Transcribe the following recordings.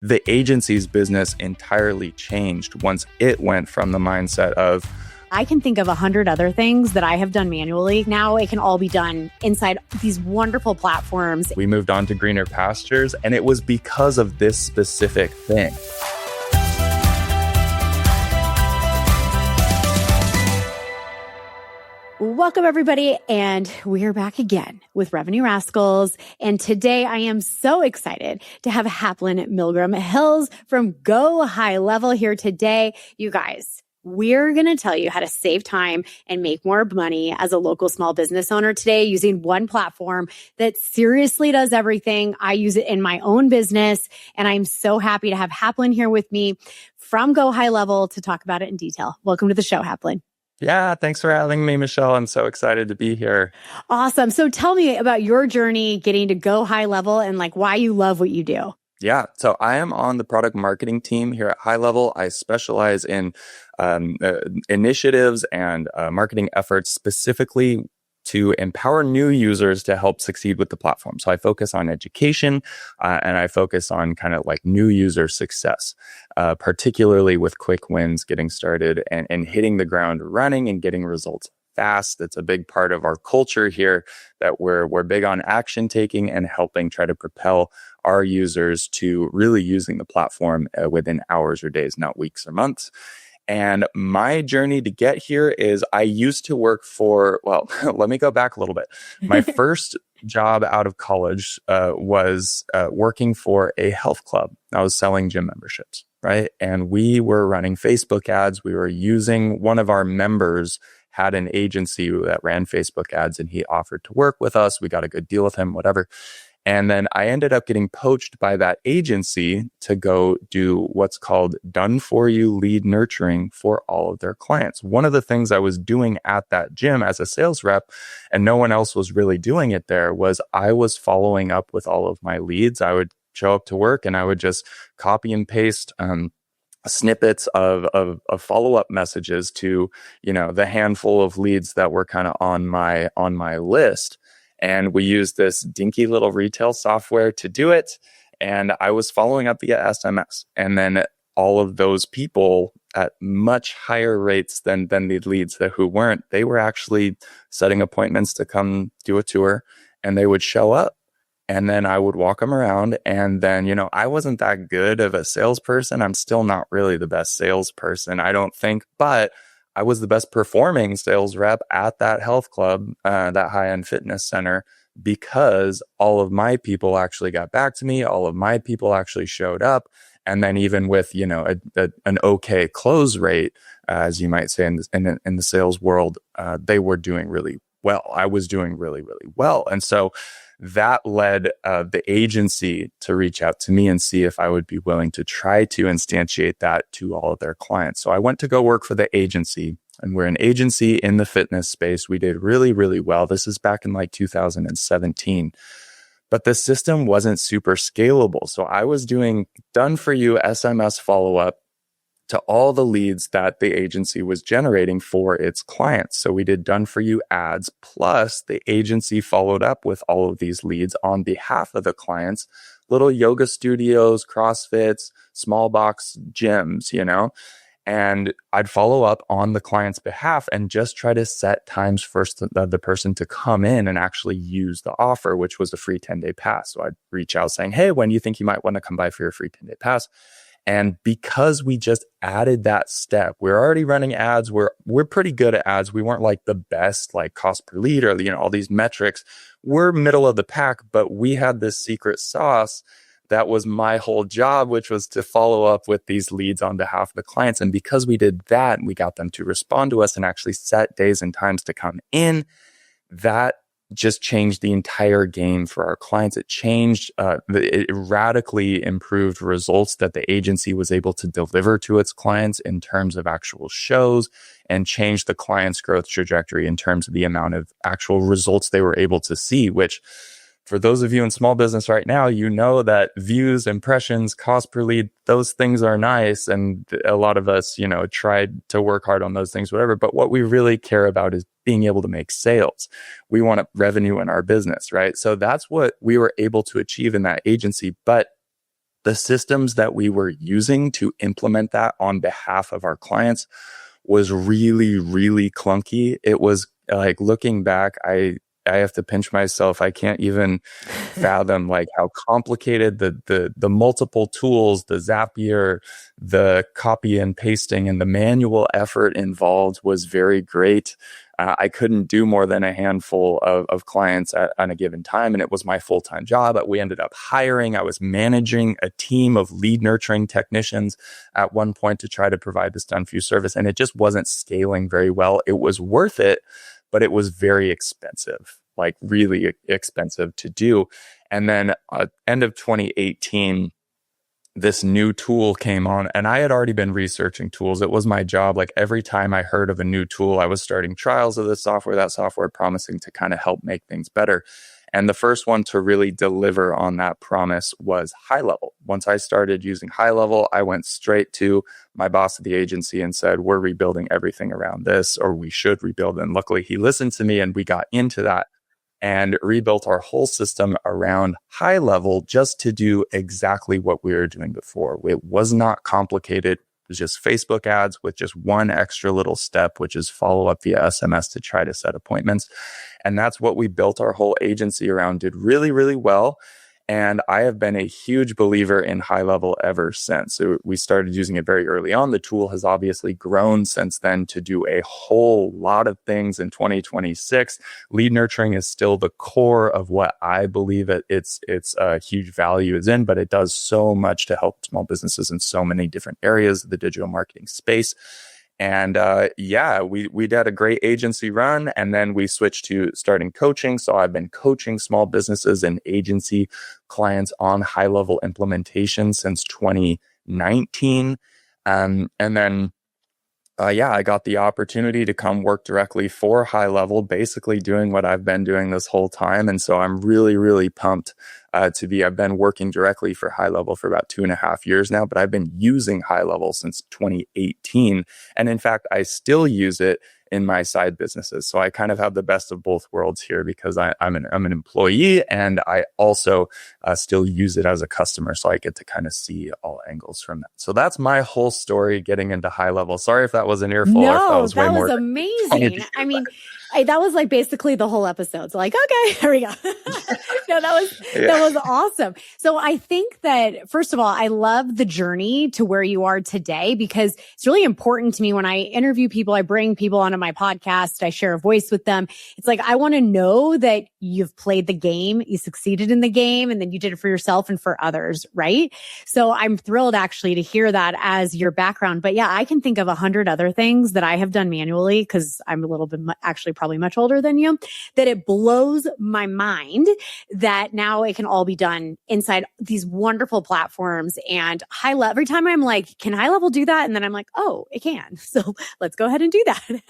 The agency's business entirely changed once it went from the mindset of, I can think of 100 other things that I have done manually. Now it can all be done inside these wonderful platforms. We moved on to greener pastures, and it was because of this specific thing. Welcome, everybody. And we are back again with Revenue Rascals. And today I am so excited to have Haplin Milgrom-Hills from GoHighLevel here today. You guys, we're going to tell you how to save time and make more money as a local small business owner today using one platform that seriously does everything. I use it in my own business, and I'm so happy to have Haplin here with me from GoHighLevel to talk about it in detail. Welcome to the show, Haplin. Yeah, thanks for having me, Michelle. I'm so excited to be here. Awesome. So tell me about your journey getting to GoHighLevel and why you love what you do. Yeah, so I am on the product marketing team here at HighLevel. I specialize in initiatives and marketing efforts specifically to empower new users to help succeed with the platform. So I focus on education and I focus on kind of new user success, particularly with quick wins, getting started and hitting the ground running and getting results fast. That's a big part of our culture here, that we're big on action taking and helping try to propel our users to really using the platform within hours or days, not weeks or months. And my journey to get here is I used to work for, let me go back a little bit. My first job out of college was working for a health club. I was selling gym memberships, right? And we were running Facebook ads. We were using, one of our members had an agency that ran Facebook ads, and he offered to work with us. We got a good deal with him, whatever. And then I ended up getting poached by that agency to go do what's called done-for-you lead nurturing for all of their clients. One of the things I was doing at that gym as a sales rep, and no one else was really doing it there, was I was following up with all of my leads. I would show up to work and I would just copy and paste snippets of follow-up messages to, the handful of leads that were kind of on my list. And we used this dinky little retail software to do it. And I was following up via SMS. And then all of those people at much higher rates than the leads who weren't, they were actually setting appointments to come do a tour, and they would show up. And then I would walk them around. And then, I wasn't that good of a salesperson. I'm still not really the best salesperson, I don't think, but I was the best performing sales rep at that health club, that high-end fitness center, because all of my people actually got back to me. All of my people actually showed up. And then even with, an okay close rate, as you might say in the sales world, they were doing really well. I was doing really, really well. And so that led the agency to reach out to me and see if I would be willing to try to instantiate that to all of their clients. So I went to go work for the agency, and we're an agency in the fitness space. We did really, really well. This is back in 2017. But the system wasn't super scalable. So I was doing done for you SMS follow-up to all the leads that the agency was generating for its clients. So we did done for you ads, plus the agency followed up with all of these leads on behalf of the clients, little yoga studios, CrossFits, small box gyms, and I'd follow up on the client's behalf and just try to set times for the person to come in and actually use the offer, which was a free 10-day pass. So I'd reach out saying, hey, when do you think you might want to come by for your free 10-day pass? And because we just added that step, we're already running ads. We're pretty good at ads. We weren't the best, cost per lead or, all these metrics. We're middle of the pack, but we had this secret sauce that was my whole job, which was to follow up with these leads on behalf of the clients. And because we did that, and we got them to respond to us and actually set days and times to come in, that just changed the entire game for our clients. It changed, it radically improved results that the agency was able to deliver to its clients in terms of actual shows, and changed the client's growth trajectory in terms of the amount of actual results they were able to see, which for those of you in small business right now, that views, impressions, cost per lead, those things are nice. And a lot of us, tried to work hard on those things, whatever. But what we really care about is being able to make sales. We want revenue in our business, right? So that's what we were able to achieve in that agency. But the systems that we were using to implement that on behalf of our clients was really, really clunky. It was like, looking back, I have to pinch myself. I can't even fathom like how complicated the multiple tools, the Zapier, the copy and pasting, and the manual effort involved was very great. I couldn't do more than a handful of clients on a given time, and it was my full-time job. But we ended up hiring. I was managing a team of lead nurturing technicians at one point to try to provide this done for you service, and it just wasn't scaling very well. It was worth it, but it was very expensive, like really expensive to do. And then end of 2018, this new tool came on, and I had already been researching tools. It was my job. Like every time I heard of a new tool, I was starting trials of this software, that software, promising to kind of help make things better. And the first one to really deliver on that promise was HighLevel. Once I started using HighLevel, I went straight to my boss at the agency and said, we're rebuilding everything around this, or we should rebuild. And luckily he listened to me, and we got into that and rebuilt our whole system around HighLevel just to do exactly what we were doing before. It was not complicated. It was just Facebook ads with just one extra little step, which is follow up via SMS to try to set appointments. And that's what we built our whole agency around, did really, really well. And I have been a huge believer in HighLevel ever since. So we started using it very early on. The tool has obviously grown since then to do a whole lot of things in 2026. Lead nurturing is still the core of what I believe its huge value is in, but it does so much to help small businesses in so many different areas of the digital marketing space. And we did a great agency run, and then we switched to starting coaching. So I've been coaching small businesses and agency clients on HighLevel implementation since 2019. And then I got the opportunity to come work directly for HighLevel, basically doing what I've been doing this whole time. And so I'm really, really pumped I've been working directly for HighLevel for about 2.5 years now, but I've been using HighLevel since 2018. And in fact, I still use it in my side businesses. So I kind of have the best of both worlds here, because I'm an employee, and I also still use it as a customer. So I get to kind of see all angles from that. So that's my whole story getting into HighLevel. Sorry if that was an earful, or if that was way more. That was amazing. I mean, that was like basically the whole episode. So like, okay, here we go. No, that was awesome. So I think that, first of all, I love the journey to where you are today, because it's really important to me when I interview people, I bring people onto my podcast, I share a voice with them. It's like, I want to know that you've played the game, you succeeded in the game, and then you did it for yourself and for others, right? So I'm thrilled actually to hear that as your background. But yeah, I can think of 100 other things that I have done manually, because I'm a little bit actually probably much older than you, that it blows my mind that now it can all be done inside these wonderful platforms. And HighLevel, every time I'm like, can HighLevel do that? And then I'm like, oh, it can. So let's go ahead and do that.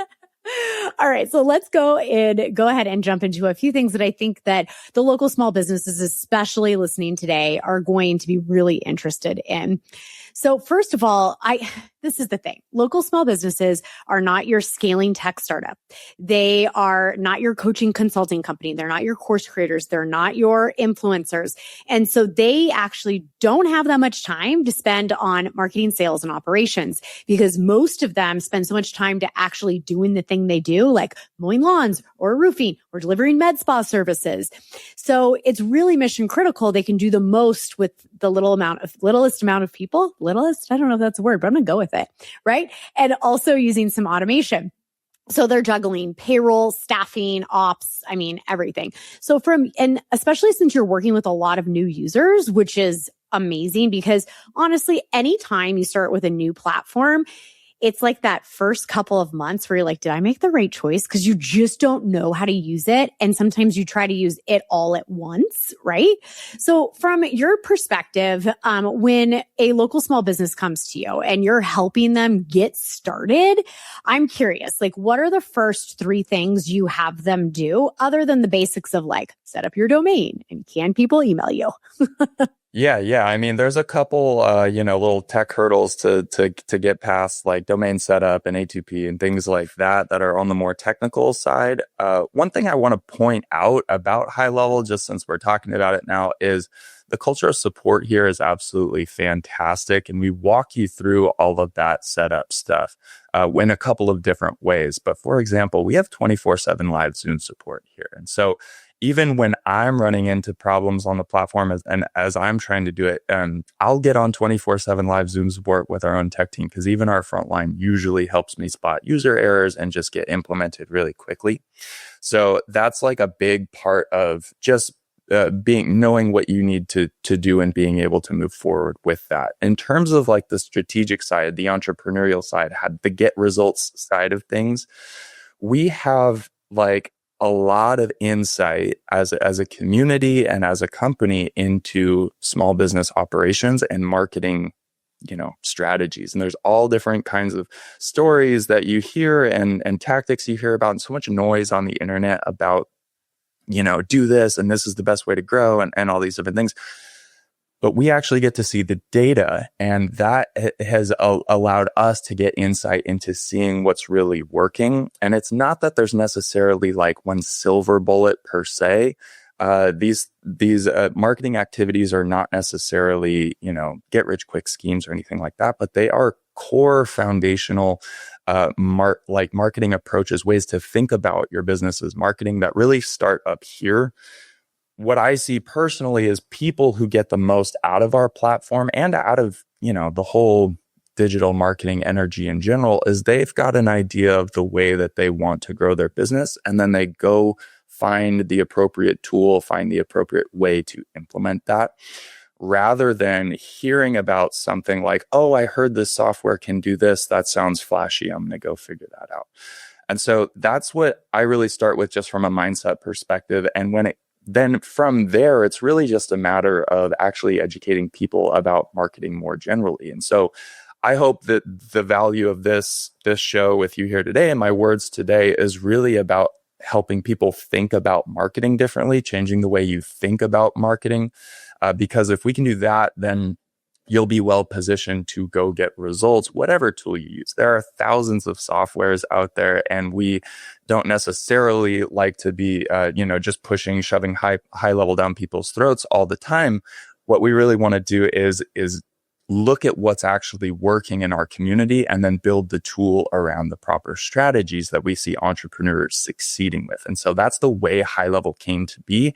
All right. So let's go ahead and jump into a few things that I think that the local small businesses, especially listening today, are going to be really interested in. So first of all, this is the thing. Local small businesses are not your scaling tech startup. They are not your coaching consulting company. They're not your course creators. They're not your influencers. And so they actually don't have that much time to spend on marketing, sales, and operations, because most of them spend so much time to actually doing the thing they do, like mowing lawns or roofing or delivering med spa services. So it's really mission critical. They can do the most with the littlest amount of people. Littlest? I don't know if that's a word, but I'm going to go with it, right? And also using some automation. So they're juggling payroll, staffing, ops, everything. And especially since you're working with a lot of new users, which is amazing, because honestly, anytime you start with a new platform, it's like that first couple of months where you're like, did I make the right choice? Because you just don't know how to use it. And sometimes you try to use it all at once, right? So from your perspective, when a local small business comes to you and you're helping them get started, I'm curious, like, what are the first 3 things you have them do, other than the basics of like, set up your domain and can people email you? Yeah. I mean, there's a couple, little tech hurdles to get past, like domain setup and A2P and things like that that are on the more technical side. One thing I want to point out about high level, just since we're talking about it now, is the culture of support here is absolutely fantastic, and we walk you through all of that setup stuff in a couple of different ways. But for example, we have 24/7 live Zoom support here, and so even when I'm running into problems on the platform as I'm trying to do it, I'll get on 24/7 live Zoom support with our own tech team, because even our frontline usually helps me spot user errors and just get implemented really quickly. So that's like a big part of just knowing what you need to do and being able to move forward with that. In terms of like the strategic side, the entrepreneurial side, the get results side of things, we have like a lot of insight as a community and as a company into small business operations and marketing, strategies. And there's all different kinds of stories that you hear and tactics you hear about, and so much noise on the internet about, do this and this is the best way to grow and all these different things. But we actually get to see the data, and that has allowed us to get insight into seeing what's really working. And it's not that there's necessarily like one silver bullet per se. These marketing activities are not necessarily, get rich quick schemes or anything like that, but they are core foundational marketing approaches, ways to think about your business's marketing that really start up here. What I see personally is people who get the most out of our platform and out of, the whole digital marketing energy in general is they've got an idea of the way that they want to grow their business. And then they go find the appropriate tool, find the appropriate way to implement that, rather than hearing about something like, oh, I heard this software can do this. That sounds flashy. I'm going to go figure that out. And so that's what I really start with, just from a mindset perspective. And then from there, it's really just a matter of actually educating people about marketing more generally. And so I hope that the value of this show with you here today and my words today is really about helping people think about marketing differently, changing the way you think about marketing. Because if we can do that, then you'll be well positioned to go get results, whatever tool you use. There are thousands of softwares out there, and we don't necessarily like to be, just shoving high level down people's throats all the time. What we really want to do is look at what's actually working in our community and then build the tool around the proper strategies that we see entrepreneurs succeeding with. And so that's the way High Level came to be.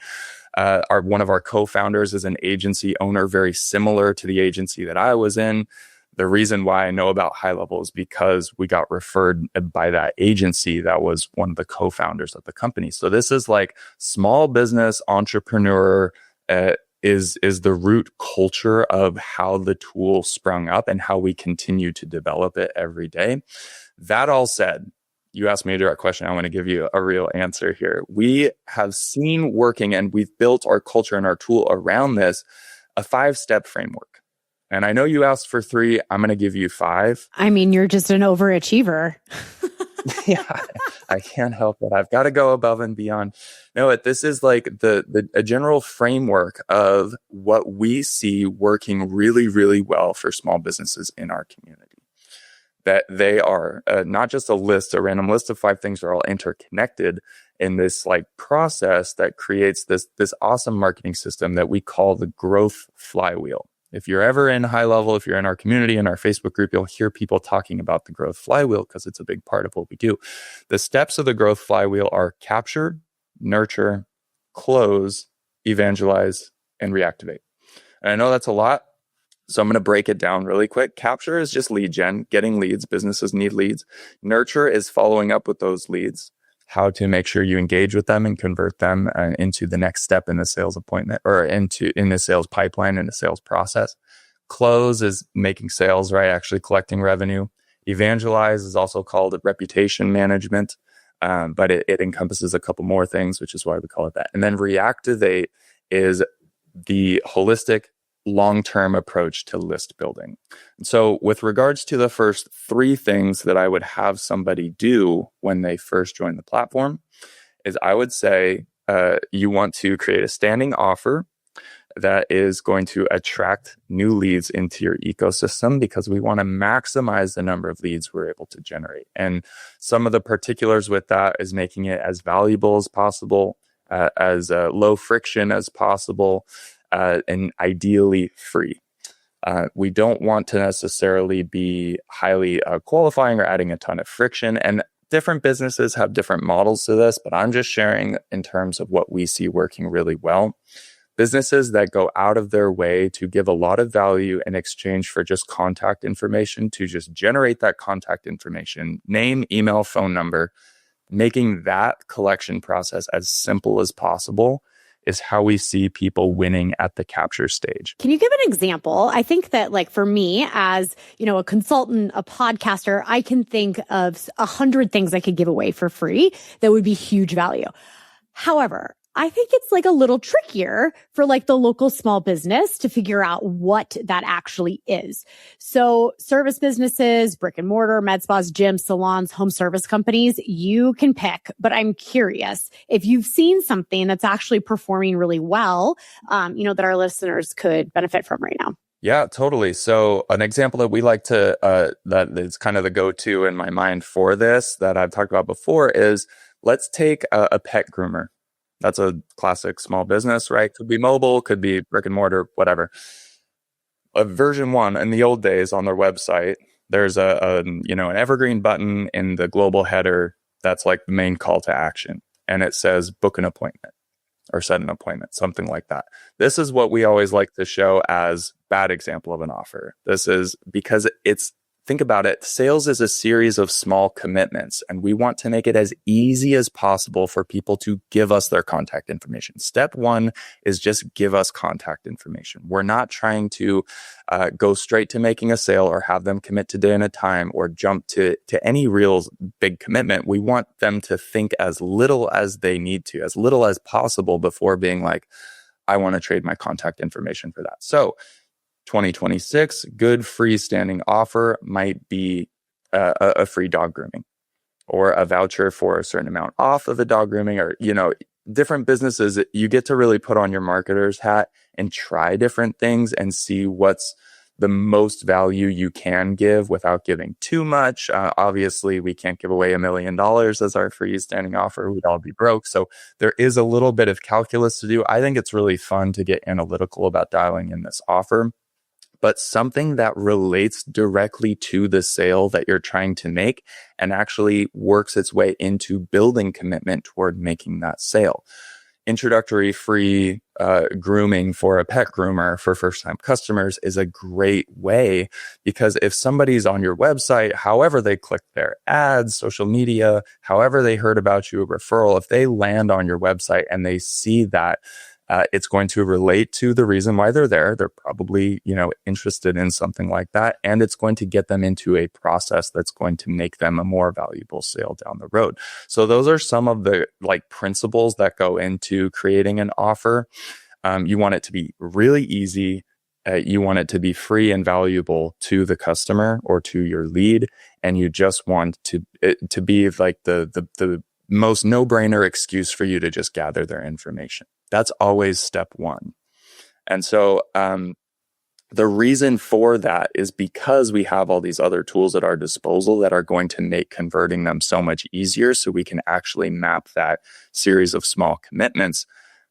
One of our co-founders is an agency owner very similar to the agency that I was in. The reason why I know about High Level is because we got referred by that agency that was one of the co-founders of the company. So this is like small business entrepreneur is the root culture of how the tool sprung up and how we continue to develop it every day. That all said, you asked me a direct question. I want to give you a real answer here. We have seen working, and we've built our culture and our tool around this, a 5-step framework. And I know you asked for 3. I'm going to give you 5. I mean, you're just an overachiever. Yeah, I can't help it. I've got to go above and beyond. No, this is like a general framework of what we see working really, really well for small businesses in our community. That they are not just a random list of 5 things that are all interconnected in this like process that creates this awesome marketing system that we call the growth flywheel. If you're ever in High Level, if you're in our community, in our Facebook group, you'll hear people talking about the growth flywheel because it's a big part of what we do. The steps of the growth flywheel are capture, nurture, close, evangelize, and reactivate. And I know that's a lot, so I'm going to break it down really quick. Capture is just lead gen, getting leads. Businesses need leads. Nurture is following up with those leads, how to make sure you engage with them and convert them into the next step in the sales appointment, or in the sales pipeline, in the sales process. Close is making sales, right? Actually collecting revenue. Evangelize is also called reputation management, but it encompasses a couple more things, which is why we call it that. And then reactivate is the holistic long-term approach to list building. And so with regards to the first 3 things that I would have somebody do when they first join the platform is I would say you want to create a standing offer. that is going to attract new leads into your ecosystem, because we want to maximize the number of leads we're able to generate. And some of the particulars with that is making it as valuable as possible, as low friction as possible, and ideally free. We don't want to necessarily be highly qualifying or adding a ton of friction. And different businesses have different models to this, but I'm just sharing in terms of what we see working really well. Businesses that go out of their way to give a lot of value in exchange for just contact information, to just generate that contact information, name, email, phone number, making that collection process as simple as possible is how we see people winning at the capture stage. Can you give an example? I think that, like, for me as, a consultant, a podcaster, I can think of 100 things I could give away for free that would be huge value. However, I think it's like a little trickier for like the local small business to figure out what that actually is. So service businesses, brick and mortar, med spas, gyms, salons, home service companies, you can pick. But I'm curious if you've seen something that's actually performing really well, that our listeners could benefit from right now. Yeah, totally. So an example that we like to, that is kind of the go-to in my mind for this that I've talked about before is, let's take a pet groomer. That's a classic small business, right? Could be mobile, could be brick and mortar, whatever. A version 1 in the old days on their website, there's an evergreen button in the global header that's like the main call to action. And it says book an appointment or set an appointment, something like that. This is what we always like to show as bad example of an offer. This is because think about it, sales is a series of small commitments, and we want to make it as easy as possible for people to give us their contact information. Step 1 is just give us contact information. We're not trying to go straight to making a sale or have them commit to day and a time or jump to any real big commitment. We want them to think as little as they need to, as little as possible before being like, I want to trade my contact information for that. So 2026, good freestanding offer might be a free dog grooming or a voucher for a certain amount off of a dog grooming, or, different businesses. You get to really put on your marketer's hat and try different things and see what's the most value you can give without giving too much. Obviously, we can't give away $1 million as our freestanding offer. We'd all be broke. So there is a little bit of calculus to do. I think it's really fun to get analytical about dialing in this offer, but something that relates directly to the sale that you're trying to make and actually works its way into building commitment toward making that sale. Introductory free grooming for a pet groomer for first-time customers is a great way, because if somebody's on your website, however they click their ads, social media, however they heard about you, a referral, if they land on your website and they see that, it's going to relate to the reason why they're there. They're probably, interested in something like that. And it's going to get them into a process that's going to make them a more valuable sale down the road. So those are some of the principles that go into creating an offer. You want it to be really easy. You want it to be free and valuable to the customer or to your lead. And you just want it to be like the most no-brainer excuse for you to just gather their information. That's always step 1. And so the reason for that is because we have all these other tools at our disposal that are going to make converting them so much easier, so we can actually map that series of small commitments.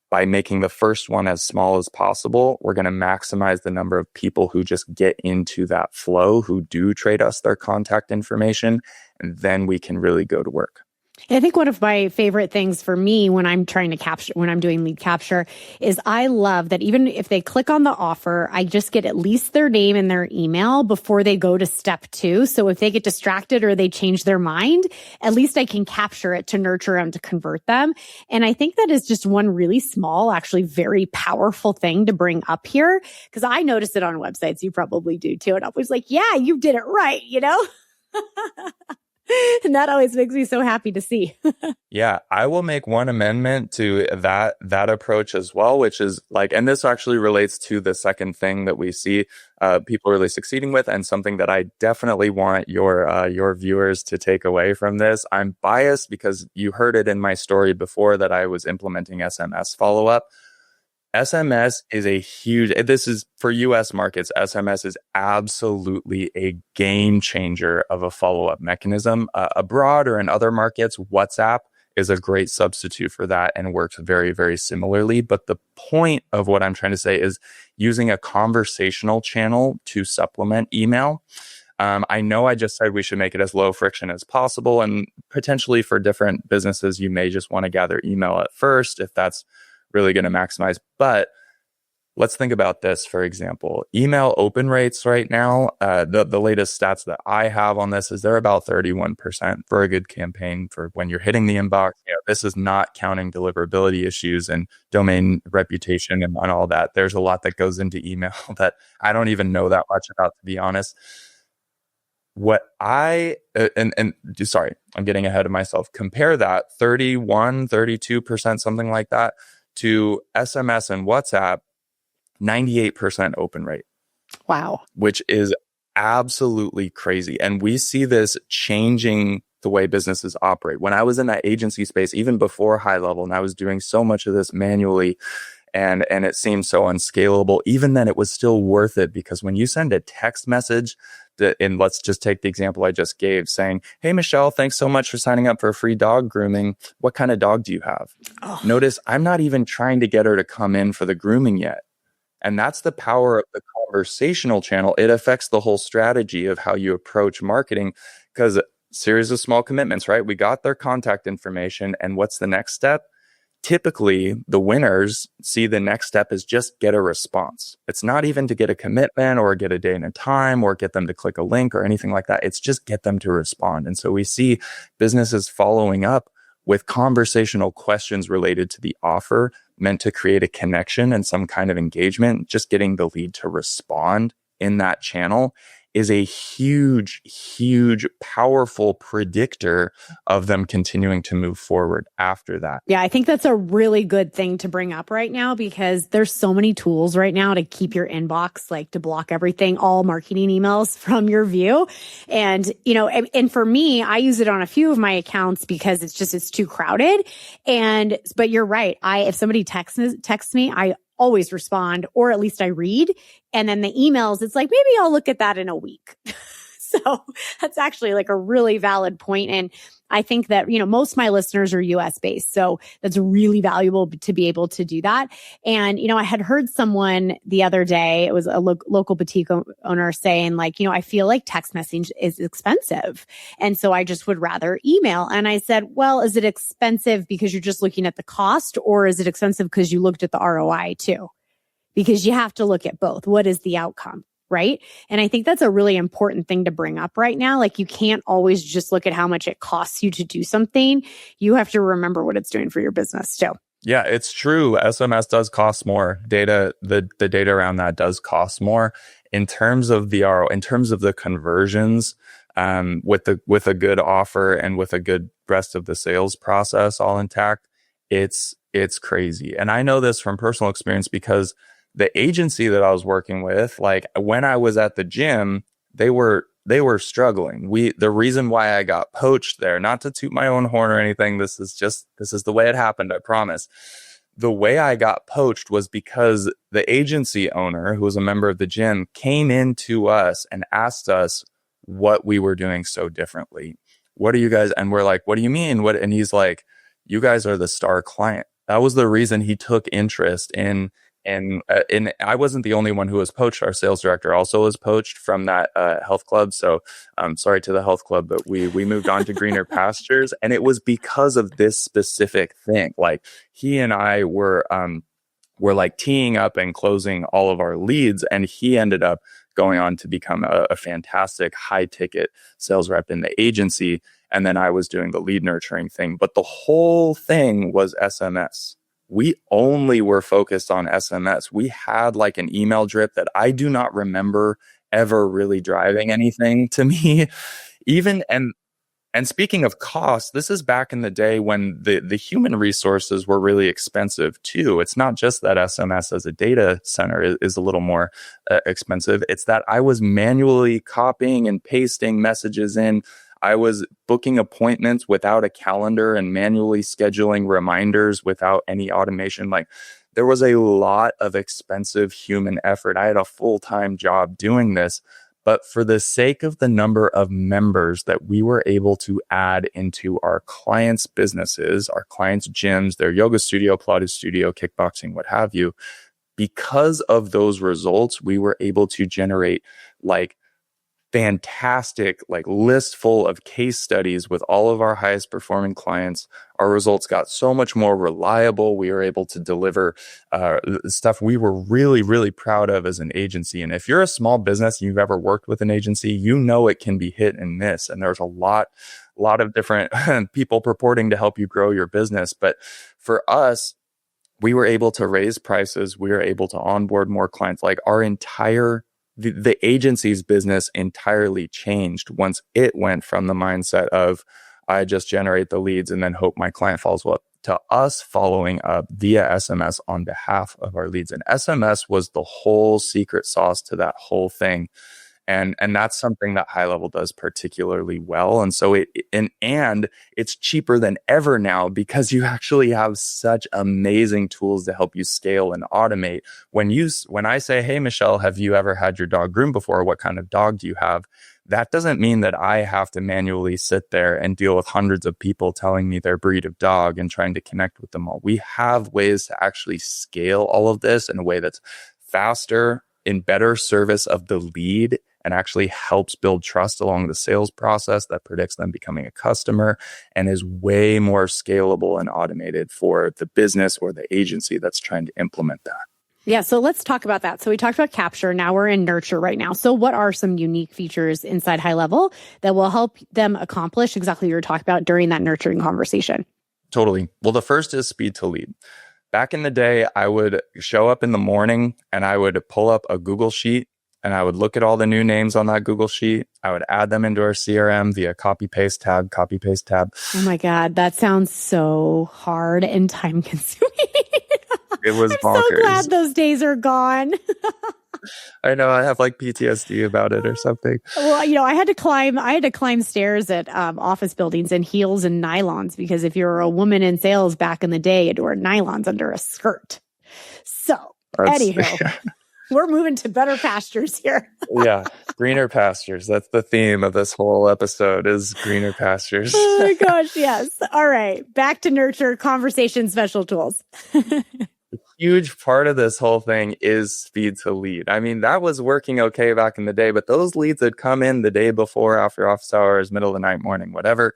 By making the first one as small as possible, we're going to maximize the number of people who just get into that flow, who do trade us their contact information, and then we can really go to work. I think one of my favorite things for me when I'm trying to capture, when I'm doing lead capture, is I love that even if they click on the offer, I just get at least their name and their email before they go to step 2. So if they get distracted or they change their mind, at least I can capture it to nurture them, to convert them. And I think that is just one really small, actually very powerful thing to bring up here, because I notice it on websites. You probably do too. And I'm always like, yeah, you did it right, And that always makes me so happy to see. Yeah, I will make one amendment to that approach as well, which is and this actually relates to the second thing that we see people really succeeding with, and something that I definitely want your viewers to take away from this. I'm biased because you heard it in my story before that I was implementing SMS follow-up. SMS is a huge, this is for US markets, SMS is absolutely a game changer of a follow-up mechanism. Abroad or in other markets, WhatsApp is a great substitute for that and works very, very similarly. But the point of what I'm trying to say is using a conversational channel to supplement email. I know I just said we should make it as low friction as possible. And potentially for different businesses, you may just want to gather email at first if that's really going to maximize. But let's think about this, for example. Email open rates right now, the latest stats that I have on this is they're about 31% for a good campaign for when you're hitting the inbox. This is not counting deliverability issues and domain reputation and all that. There's a lot that goes into email that I don't even know that much about, to be honest. What sorry, I'm getting ahead of myself. Compare that 32%, something like that, to SMS and WhatsApp, 98% open rate. Wow. Which is absolutely crazy. And we see this changing the way businesses operate. When I was in that agency space, even before HighLevel, and I was doing so much of this manually, and it seemed so unscalable, even then it was still worth it, because when you send a text message and let's just take the example I just gave, saying, "Hey, Michelle, thanks so much for signing up for free dog grooming. What kind of dog do you have?" Oh. Notice I'm not even trying to get her to come in for the grooming yet. And that's the power of the conversational channel. It affects the whole strategy of how you approach marketing, because a series of small commitments, right? We got their contact information. And what's the next step? Typically, the winners see the next step is just get a response. It's not even to get a commitment or get a day and a time or get them to click a link or anything like that. It's just get them to respond. And so we see businesses following up with conversational questions related to the offer, meant to create a connection and some kind of engagement. Just getting the lead to respond in that channel is a huge, huge, powerful predictor of them continuing to move forward after that. Yeah, I think that's a really good thing to bring up right now, because there's so many tools right now to keep your inbox, like to block everything, all marketing emails from your view. And, and for me, I use it on a few of my accounts because it's too crowded. But you're right. If somebody texts me, I always respond, or at least I read. And then the emails, it's like, maybe I'll look at that in a week. So that's actually like a really valid point. And I think that, most of my listeners are US based. So that's really valuable to be able to do that. And, I had heard someone the other day, it was a local boutique owner saying like, I feel like text messaging is expensive. And so I just would rather email. And I said, well, is it expensive because you're just looking at the cost, or is it expensive because you looked at the ROI too? Because you have to look at both. What is the outcome? Right? And I think that's a really important thing to bring up right now. Like, you can't always just look at how much it costs you to do something. You have to remember what it's doing for your business too. Yeah, it's true. SMS does cost more. The data around that does cost more. In terms of the ROI, in terms of the conversions, with a good offer and with a good rest of the sales process all intact, it's crazy. And I know this from personal experience, because the agency that I was working with, like when I was at the gym, they were struggling. The reason why I got poached there, not to toot my own horn or anything, this is the way it happened, I promise. The way I got poached was because the agency owner, who was a member of the gym, came in to us and asked us what we were doing so differently. What are you guys? And we're like, what do you mean? What? And he's like, you guys are the star client. That was the reason he took interest in. And I wasn't the only one who was poached. Our sales director also was poached from that health club. So I'm sorry to the health club, but we moved on to greener pastures. And it was because of this specific thing. Like, he and I were like teeing up and closing all of our leads. And he ended up going on to become a fantastic high ticket sales rep in the agency. And then I was doing the lead nurturing thing. But the whole thing was SMS. We only were focused on SMS. We had like an email drip that I do not remember ever really driving anything to me. And speaking of cost, this is back in the day when the human resources were really expensive too. It's not just that SMS as a data center is a little more expensive. It's that I was manually copying and pasting messages in. I was booking appointments without a calendar and manually scheduling reminders without any automation. Like, There was a lot of expensive human effort. I had a full-time job doing this, but for the sake of the number of members that we were able to add into our clients' businesses, our clients' gyms, their yoga studio, Pilates studio, kickboxing, what have you, because of those results, we were able to generate like fantastic list full of case studies with all of our highest performing clients. Our results got so much more reliable. We were able to deliver stuff we were really, really proud of as an agency. And if you're a small business and you've ever worked with an agency, you know it can be hit and miss. And there's a lot of different people purporting to help you grow your business. But for us, we were able to raise prices. We were able to onboard more clients. Like our entire the agency's business entirely changed once it went from the mindset of I just generate the leads and then hope my client follows up to us following up via SMS on behalf of our leads. And SMS was the whole secret sauce to that whole thing. And that's something that High Level does particularly well. And so and it's cheaper than ever now because you actually have such amazing tools to help you scale and automate. When I say, hey, Michelle, have you ever had your dog groomed before? What kind of dog do you have? That doesn't mean that I have to manually sit there and deal with hundreds of people telling me their breed of dog and trying to connect with them all. We have ways to actually scale all of this in a way that's faster, in better service of the lead, and actually helps build trust along the sales process that predicts them becoming a customer and is way more scalable and automated for the business or the agency that's trying to implement that. Yeah, so let's talk about that. So we talked about capture. Now we're in nurture right now. So what are some unique features inside High Level that will help them accomplish exactly what you were talking about during that nurturing conversation? Totally. Well, the first is speed to lead. Back in the day, I would show up in the morning and I would pull up a Google sheet and I would look at all the new names on that Google sheet. I would add them into our CRM via copy paste tab. Oh my God, that sounds so hard and time consuming. It was bonkers. I'm so glad those days are gone. I know, I have like PTSD about it or something. Well, I had to climb stairs at office buildings in heels and nylons because if you're a woman in sales back in the day, you'd wear nylons under a skirt. So, anywho, we're moving to better pastures here. Yeah, greener pastures. That's the theme of this whole episode is greener pastures. Oh my gosh, yes. All right, back to nurture conversation special tools. Huge part of this whole thing is speed to lead. I mean, that was working okay back in the day, but those leads had come in the day before, after office hours, middle of the night, morning, whatever.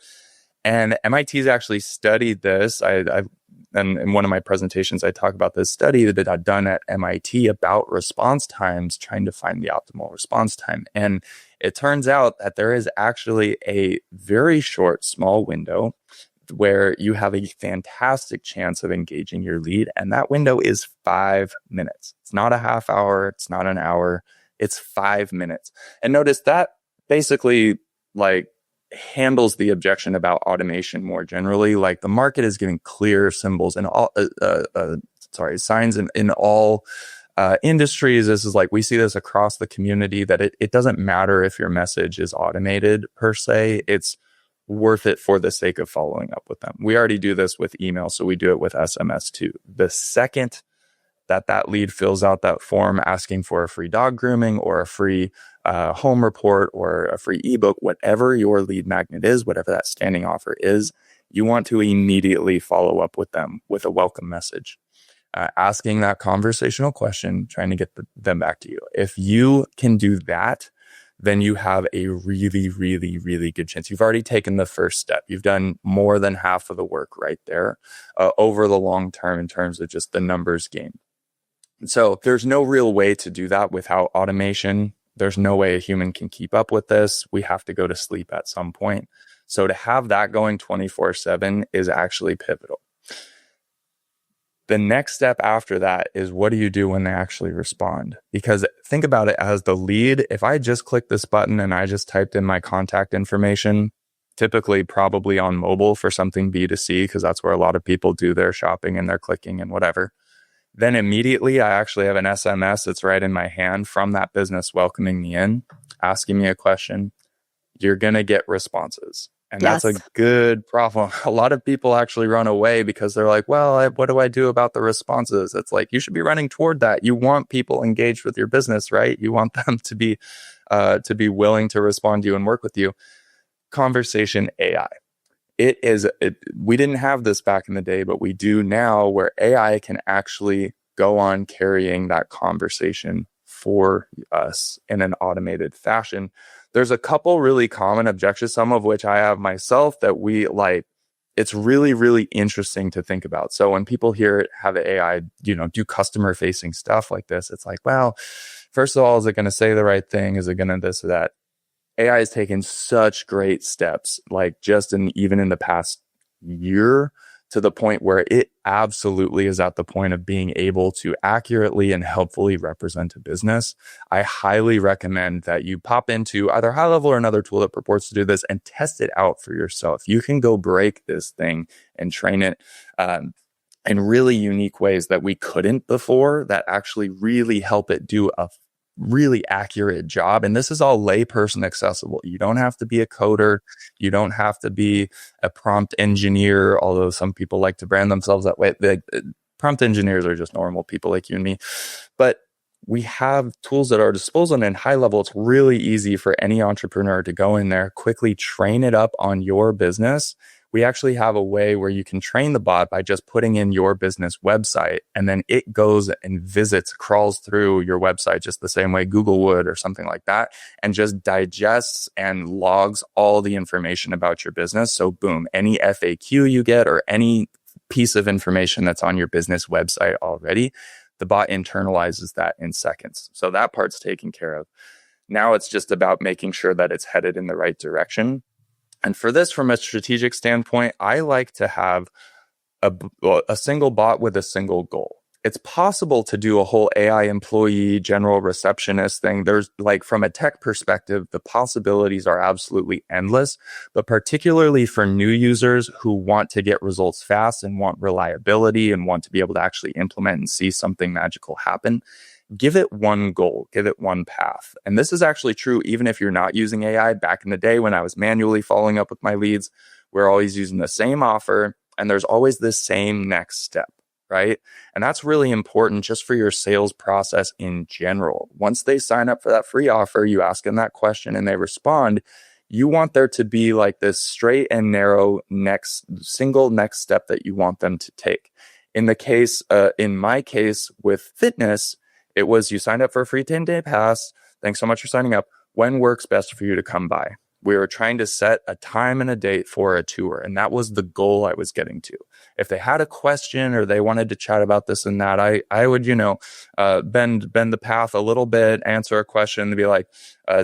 And MIT's actually studied this. And in one of my presentations, I talk about this study that I'd done at MIT about response times, trying to find the optimal response time. And it turns out that there is actually a very short, small window where you have a fantastic chance of engaging your lead. And that window is 5 minutes. It's not a half hour. It's not an hour. It's 5 minutes. And notice that basically handles the objection about automation more generally. Like the market is giving clear symbols and all, signs in all industries. This is we see this across the community that it doesn't matter if your message is automated per se. It's worth it for the sake of following up with them. We already do this with email, so we do it with SMS too. The second that lead fills out that form asking for a free dog grooming or a free home report or a free ebook, whatever your lead magnet is, whatever that standing offer is, you want to immediately follow up with them with a welcome message, asking that conversational question, trying to get them back to you. If you can do that, then you have a really, really, really good chance. You've already taken the first step. You've done more than half of the work right there over the long term in terms of just the numbers game. So there's no real way to do that without automation. There's no way a human can keep up with this. We have to go to sleep at some point. So to have that going 24/7 is actually pivotal. The next step after that is what do you do when they actually respond? Because think about it as the lead. If I just click this button and I just typed in my contact information, typically probably on mobile for something B2C, because that's where a lot of people do their shopping and their clicking and whatever, then immediately I actually have an SMS that's right in my hand from that business welcoming me in, asking me a question. You're going to get responses. And that's a Yes. good problem. A lot of people actually run away because they're like, well, what do I do about the responses? It's like, you should be running toward that. You want people engaged with your business, right? You want them to be willing to respond to you and work with you. Conversation AI. We didn't have this back in the day, but we do now, where AI can actually go on carrying that conversation for us in an automated fashion. There's a couple really common objections, some of which I have myself, that we like. It's really, really interesting to think about. So when people have AI, do customer facing stuff like this, it's like, well, first of all, is it going to say the right thing? Is it going to this or that? AI has taken such great steps, like even in the past year, to the point where it absolutely is at the point of being able to accurately and helpfully represent a business. I highly recommend that you pop into either HighLevel or another tool that purports to do this and test it out for yourself. You can go break this thing and train it in really unique ways that we couldn't before, that actually really help it do a really accurate job. And this is all layperson accessible. You don't have to be a coder. You don't have to be a prompt engineer, although some people like to brand themselves that way. Prompt engineers are just normal people like you and me. But we have tools at our disposal, and in HighLevel, it's really easy for any entrepreneur to go in there, quickly train it up on your business. We actually have a way where you can train the bot by just putting in your business website, and then it goes and crawls through your website just the same way Google would or something like that, and just digests and logs all the information about your business. So boom, any FAQ you get or any piece of information that's on your business website already, the bot internalizes that in seconds. So that part's taken care of. Now it's just about making sure that it's headed in the right direction. And for this, from a strategic standpoint, I like to have a single bot with a single goal. It's possible to do a whole AI employee, general receptionist thing. There's from a tech perspective, the possibilities are absolutely endless, but particularly for new users who want to get results fast and want reliability and want to be able to actually implement and see something magical happen, give it one goal, give it one path. And this is actually true even if you're not using AI. Back in the day when I was manually following up with my leads, we're always using the same offer, and there's always this same next step, right? And that's really important just for your sales process in general. Once they sign up for that free offer, you ask them that question and they respond. You want there to be like this straight and narrow single next step that you want them to take. In my case with fitness, it was, you signed up for a free 10-day pass. Thanks so much for signing up. When works best for you to come by? We were trying to set a time and a date for a tour, and that was the goal I was getting to. If they had a question or they wanted to chat about this and that, I would, bend the path a little bit, answer a question, and be like,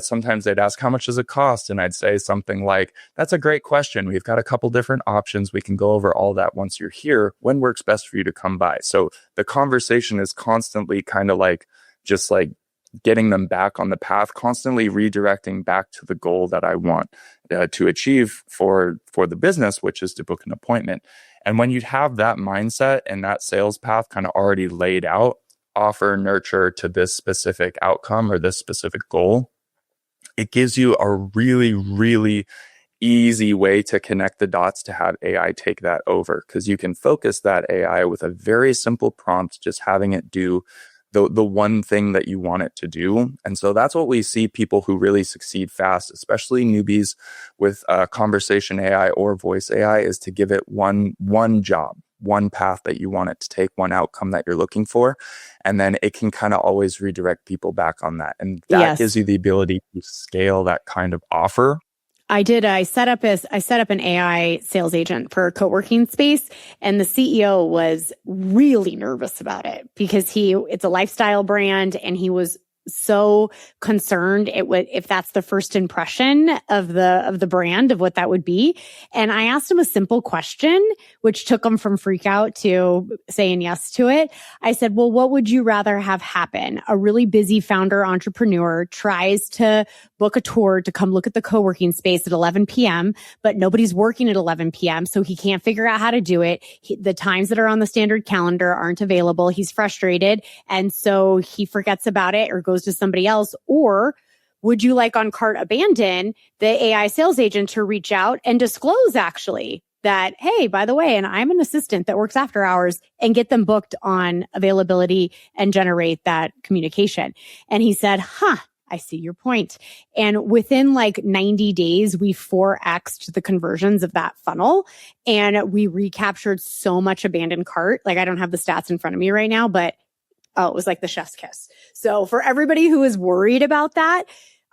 sometimes they'd ask, how much does it cost? And I'd say something like, that's a great question. We've got a couple different options. We can go over all that once you're here. When works best for you to come by? So the conversation is constantly kind of getting them back on the path, constantly redirecting back to the goal that I want to achieve for the business, which is to book an appointment. And when you have that mindset and that sales path kind of already laid out, offer, nurture to this specific outcome or this specific goal, it gives you a really, really easy way to connect the dots to have AI take that over, because you can focus that AI with a very simple prompt, just having it do the one thing that you want it to do. And so that's what we see people who really succeed fast, especially newbies with conversation AI or voice AI, is to give it one job, one path that you want it to take, one outcome that you're looking for. And then it can kind of always redirect people back on that. And that gives you the ability to scale that kind of offer. I did. I set up an AI sales agent for a co-working space, and the CEO was really nervous about it because it's a lifestyle brand, and he was so concerned if that's the first impression of the brand, of what that would be. And I asked him a simple question, which took him from freak out to saying yes to it. I said, well, what would you rather have happen? A really busy founder entrepreneur tries to book a tour to come look at the co-working space at 11 p.m., but nobody's working at 11 p.m., so he can't figure out how to do it. The times that are on the standard calendar aren't available. He's frustrated, and so he forgets about it or goes to somebody else. Or would you like on cart abandon the AI sales agent to reach out and disclose actually that, hey, by the way, and I'm an assistant that works after hours, and get them booked on availability and generate that communication? And he said, I see your point. And within like 90 days, we 4x'd the conversions of that funnel, and we recaptured so much abandoned cart. Like, I don't have the stats in front of me right now, but it was like the chef's kiss. So for everybody who is worried about that,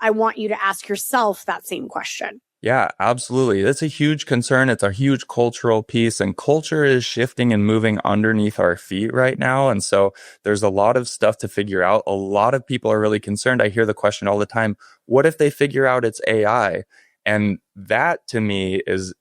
I want you to ask yourself that same question. Yeah, absolutely. That's a huge concern. It's a huge cultural piece, and culture is shifting and moving underneath our feet right now. And so there's a lot of stuff to figure out. A lot of people are really concerned. I hear the question all the time, what if they figure out it's AI? And that to me it's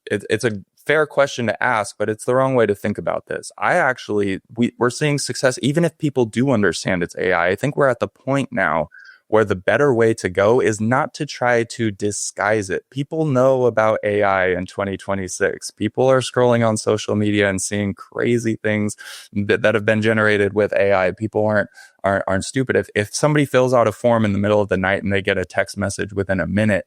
a fair question to ask, but it's the wrong way to think about this. We're seeing success even if people do understand it's AI. I think we're at the point now where the better way to go is not to try to disguise it. People know about AI in 2026. People are scrolling on social media and seeing crazy things that have been generated with AI. People aren't stupid. If somebody fills out a form in the middle of the night and they get a text message within a minute,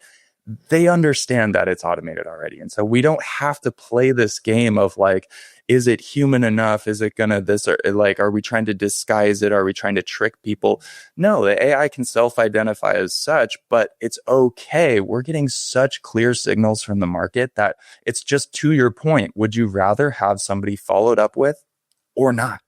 they understand that it's automated already. And so we don't have to play this game of like, is it human enough? Is it gonna this, or like, are we trying to disguise it? Are we trying to trick people? No, the AI can self-identify as such, but it's okay. We're getting such clear signals from the market that it's just, to your point, would you rather have somebody followed up with or not?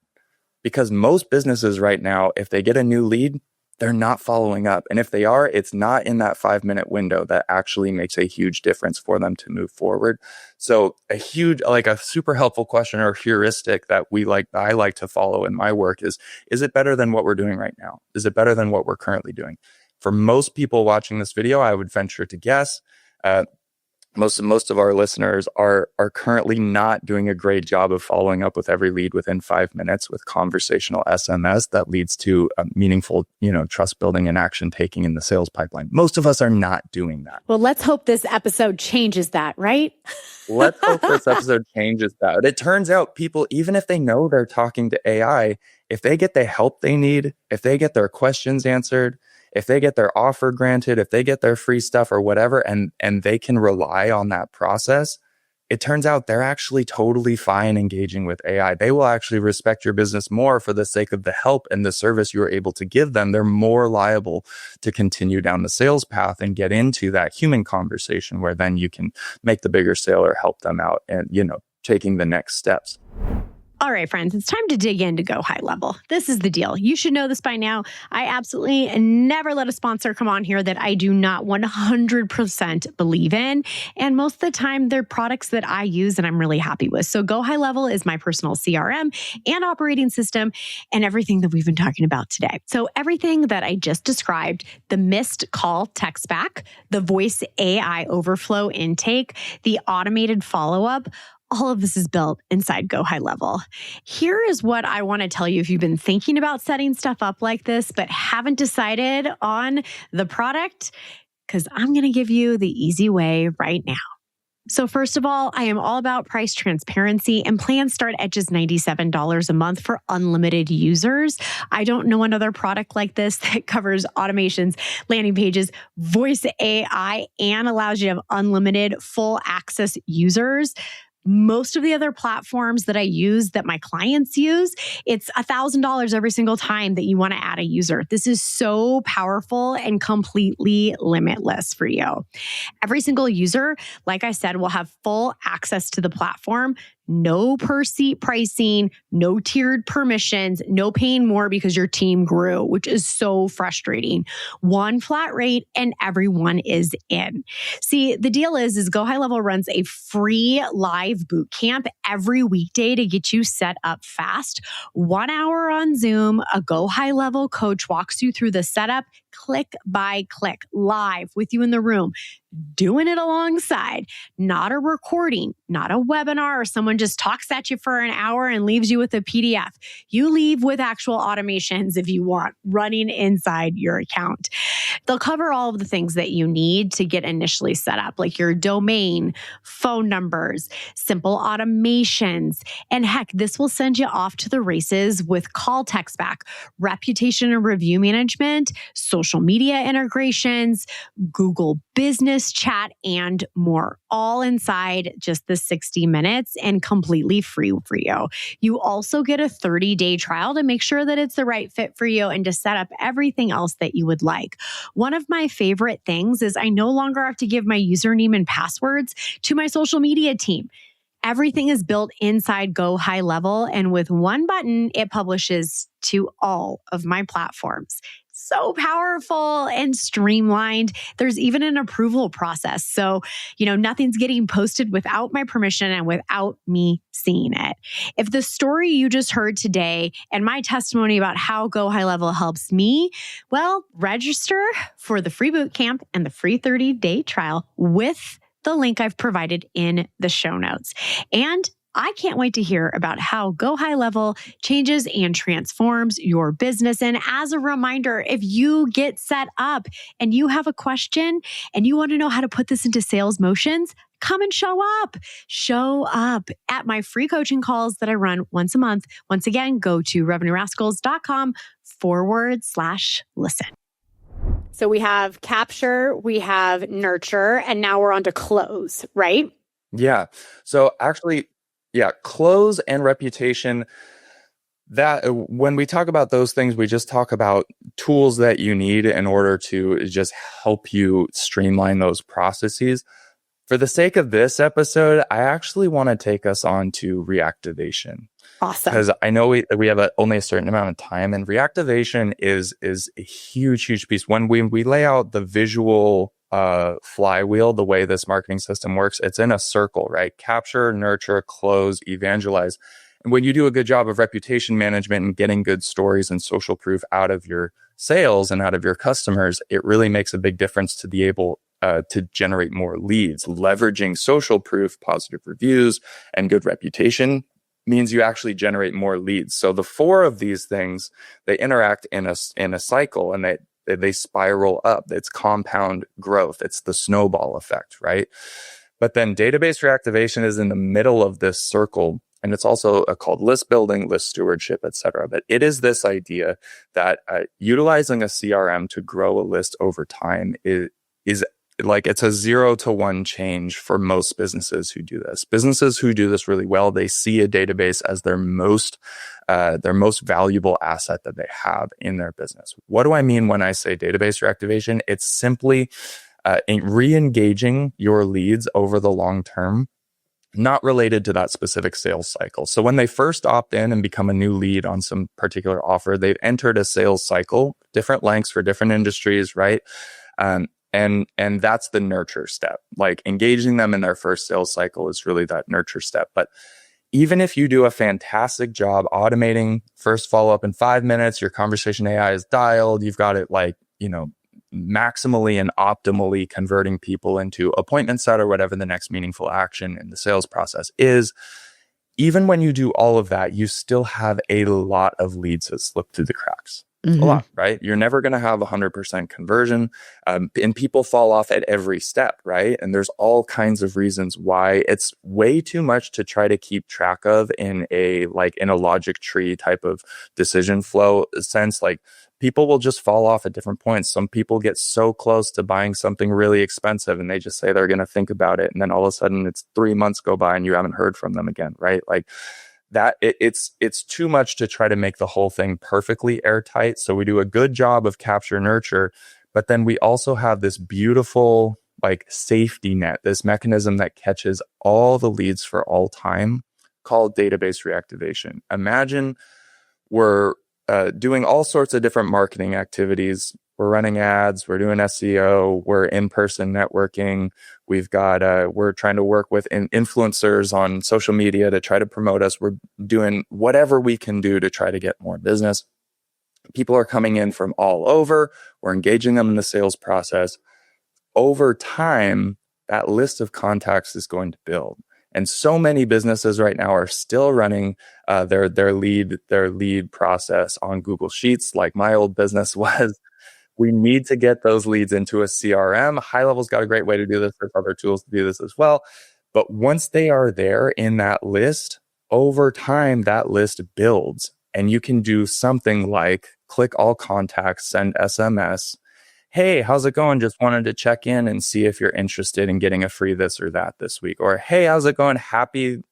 Because most businesses right now, if they get a new lead, they're not following up. And if they are, it's not in that 5-minute window that actually makes a huge difference for them to move forward. So a super helpful question or heuristic that I like to follow in my work is it better than what we're doing right now? Is it better than what we're currently doing? For most people watching this video, I would venture to guess, most of our listeners are currently not doing a great job of following up with every lead within 5 minutes with conversational SMS that leads to a meaningful, trust building and action taking in the sales pipeline. Most of us are not doing that. Well, let's hope this episode changes that, right? Let's hope this episode changes that. It turns out people, even if they know they're talking to AI, if they get the help they need, if they get their questions answered, if they get their offer granted, if they get their free stuff or whatever, and they can rely on that process, it turns out they're actually totally fine engaging with AI. They will actually respect your business more for the sake of the help and the service you're able to give them. They're more liable to continue down the sales path and get into that human conversation where then you can make the bigger sale or help them out and, taking the next steps. All right, friends, it's time to dig in to GoHighLevel. This is the deal. You should know this by now. I absolutely never let a sponsor come on here that I do not 100% believe in. And most of the time, they're products that I use and I'm really happy with. So GoHighLevel is my personal CRM and operating system and everything that we've been talking about today. So everything that I just described, the missed call text back, the voice AI overflow intake, the automated follow-up, all of this is built inside GoHighLevel. Here is what I want to tell you if you've been thinking about setting stuff up like this, but haven't decided on the product, because I'm going to give you the easy way right now. So first of all, I am all about price transparency, and plans start at just $97 a month for unlimited users. I don't know another product like this that covers automations, landing pages, voice AI, and allows you to have unlimited full access users. Most of the other platforms that I use, that my clients use, it's $1,000 every single time that you want to add a user. This is so powerful and completely limitless for you. Every single user, like I said, will have full access to the platform. No per seat pricing, no tiered permissions, no paying more because your team grew, which is so frustrating. One flat rate and everyone is in. See, the deal is GoHighLevel runs a free live boot camp every weekday to get you set up fast. 1 hour on Zoom, a GoHighLevel coach walks you through the setup, click by click, live with you in the room. doing it alongside, not a recording, not a webinar, or someone just talks at you for an hour and leaves you with a PDF. You leave with actual automations if you want running inside your account. They'll cover all of the things that you need to get initially set up, like your domain, phone numbers, simple automations. And heck, this will send you off to the races with call text back, reputation and review management, social media integrations, Google Business Chat, and more, all inside just the 60 minutes and completely free for you. You also get a 30-day trial to make sure that it's the right fit for you and to set up everything else that you would like. One of my favorite things is I no longer have to give my username and passwords to my social media team. Everything is built inside GoHighLevel, and with one button, it publishes to all of my platforms. So powerful and streamlined. There's even an approval process. So, nothing's getting posted without my permission and without me seeing it. If the story you just heard today and my testimony about how GoHighLevel helps me, well, register for the free bootcamp and the free 30-day trial with the link I've provided in the show notes. And I can't wait to hear about how GoHighLevel changes and transforms your business. And as a reminder, if you get set up and you have a question and you want to know how to put this into sales motions, come and show up. Show up at my free coaching calls that I run once a month. Once again, go to revenuerascals.com/listen. So we have capture, we have nurture, and now we're on to close, right? Yeah. So actually, close and reputation, that when we talk about those things, we just talk about tools that you need in order to just help you streamline those processes. For the sake of this episode, I actually want to take us on to reactivation. Awesome. Because I know we have only a certain amount of time, and reactivation is a huge piece. When we lay out the visual flywheel, the way this marketing system works, it's in a circle, right? Capture, nurture, close, evangelize. And when you do a good job of reputation management and getting good stories and social proof out of your sales and out of your customers, it really makes a big difference to be able to generate more leads. Leveraging social proof, positive reviews, and good reputation means you actually generate more leads. So the four of these things, they interact in a cycle, and they spiral up. It's compound growth. It's the snowball effect, right? But then database reactivation is in the middle of this circle. And it's also called list building, list stewardship, etc. But it is this idea that utilizing a CRM to grow a list over time is like, it's a 0 to 1 change for most businesses who do this. Businesses who do this really well, they see a database as their most valuable asset that they have in their business. What do I mean when I say database reactivation? It's simply re-engaging your leads over the long term, not related to that specific sales cycle. So when they first opt in and become a new lead on some particular offer, they've entered a sales cycle, different lengths for different industries, right? And that's the nurture step. Like, engaging them in their first sales cycle is really that nurture step. But even if you do a fantastic job automating first follow-up in 5 minutes, your conversation AI is dialed, you've got it maximally and optimally converting people into appointment set or whatever the next meaningful action in the sales process is. Even when you do all of that, you still have a lot of leads that slip through the cracks. A lot, right? You're never going to have 100% conversion, and people fall off at every step, right? And there's all kinds of reasons why. It's way too much to try to keep track of in a logic tree type of decision flow sense. Like, people will just fall off at different points. Some people get so close to buying something really expensive and they just say they're going to think about it, and then all of a sudden it's 3 months go by and you haven't heard from them again, right? Like, that it's too much to try to make the whole thing perfectly airtight. So we do a good job of capture nurture, but then we also have this beautiful safety net, this mechanism that catches all the leads for all time, called database reactivation. Imagine we're doing all sorts of different marketing activities. We're running ads, we're doing SEO, we're in-person networking. We've got, we're trying to work with influencers on social media to try to promote us. We're doing whatever we can do to try to get more business. People are coming in from all over. We're engaging them in the sales process. over time, that list of contacts is going to build. And so many businesses right now are still running their lead process on Google Sheets, like my old business was. We need to get those leads into a CRM. HighLevel's got a great way to do this. There's other tools to do this as well. But once they are there in that list, over time, that list builds. And you can do something like click all contacts, send SMS. Hey, how's it going? Just wanted to check in and see if you're interested in getting a free this or that this week. Or, hey, how's it going? Happy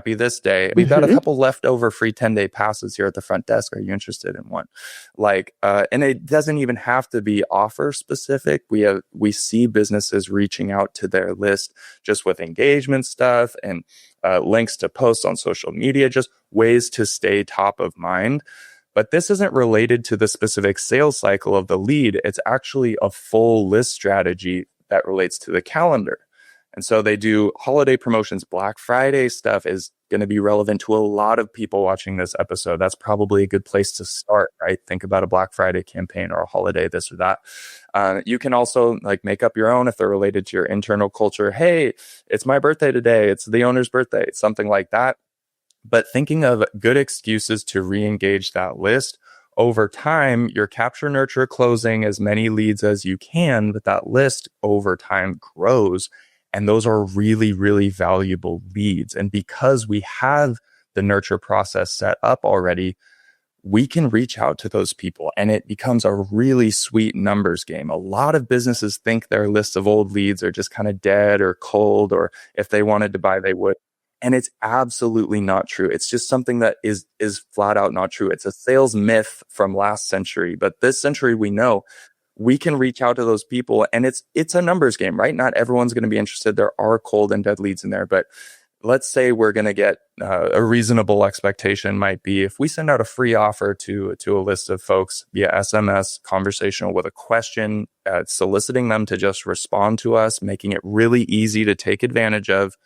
this day. We've got a couple leftover free 10-day passes here at the front desk. Are you interested in one? And it doesn't even have to be offer specific. We see businesses reaching out to their list just with engagement stuff and links to posts on social media, just ways to stay top of mind. But this isn't related to the specific sales cycle of the lead. It's actually a full list strategy that relates to the calendar. And so they do holiday promotions. Black Friday stuff is going to be relevant to a lot of people watching this episode. That's probably a good place to start, right? Think about a Black Friday campaign or a holiday, this or that. You can also make up your own if they're related to your internal culture. Hey, it's my birthday today. It's the owner's birthday, something like that. But thinking of good excuses to re-engage that list. Over time, you're capture, nurture, closing as many leads as you can, but that list over time grows. And those are really, really valuable leads. And because we have the nurture process set up already, we can reach out to those people and it becomes a really sweet numbers game. A lot of businesses think their lists of old leads are just kind of dead or cold, or if they wanted to buy, they would. And it's absolutely not true. It's just something that is flat out not true. It's a sales myth from last century, but this century we know we can reach out to those people, and it's a numbers game, right? Not everyone's going to be interested. There are cold and dead leads in there, but let's say we're going to get a reasonable expectation might be if we send out a free offer to a list of folks via SMS, conversational with a question, soliciting them to just respond to us, making it really easy to take advantage of.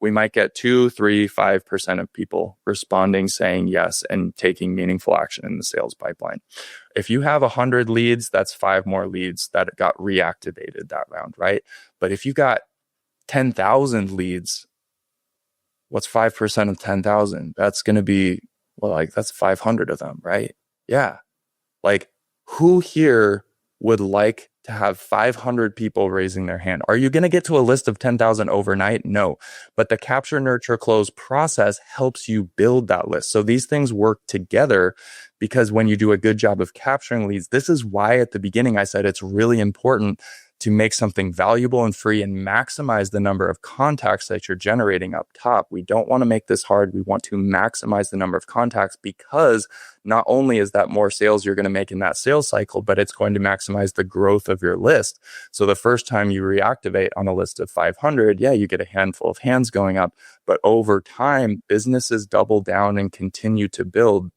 We might get 2, 3, 5% of people responding, saying yes, and taking meaningful action in the sales pipeline. If you have 100 leads, that's 5 more leads that got reactivated that round, right? But if you got 10,000 leads, what's 5% of 10,000? That's going to be, that's 500 of them, right? Yeah. Who here would like to have 500 people raising their hand? Are you going to get to a list of 10,000 overnight? No. But the capture, nurture, close process helps you build that list. So these things work together because when you do a good job of capturing leads, this is why at the beginning I said it's really important to make something valuable and free and maximize the number of contacts that you're generating up top. We don't want to make this hard. We want to maximize the number of contacts because not only is that more sales you're going to make in that sales cycle, but it's going to maximize the growth of your list. So the first time you reactivate on a list of 500, you get a handful of hands going up. But over time, businesses double down and continue to build.